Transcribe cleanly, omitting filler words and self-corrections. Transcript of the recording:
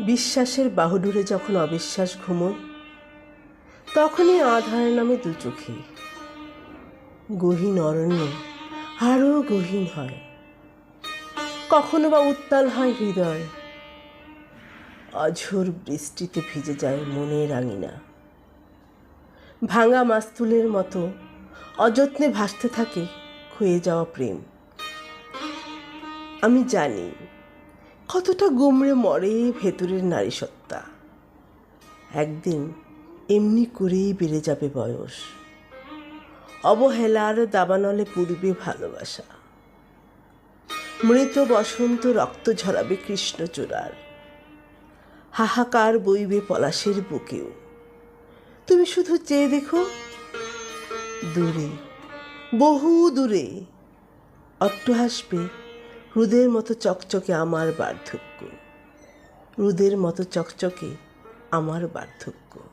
বিশ্বাসের বাহুডোরে যখন অবিশ্বাস ঘুমোয়, তখনই আধার নামে দু চোখে গহীন অরণ্য আরও গহীন হয়। কখনো বা উত্তাল হয় হৃদয়, অঝোর বৃষ্টিতে ভিজে যায় মনের আঙিনা। ভাঙা মাস্তুলের মতো অযত্নে ভাসতে থাকে ক্ষয়ে যাওয়া প্রেম। আমি জানি কতটা গুমড়ে মরে ভেতরের নারীসত্তা। একদিন এমনি করেই বেড়ে যাবে বয়স, অবহেলার দাবানলে পূর্বে ভালোবাসা। মৃত বসন্ত রক্ত ঝরাবে কৃষ্ণচূড়ার, হাহাকার বইবে পলাশের বুকেও। তুমি শুধু চেয়ে দেখো, দূরে, বহু দূরে অট্ট হাসবে রোদের মতো চকচকে আমার বার্ধক্য, রোদের মতো চকচকে আমার বার্ধক্য।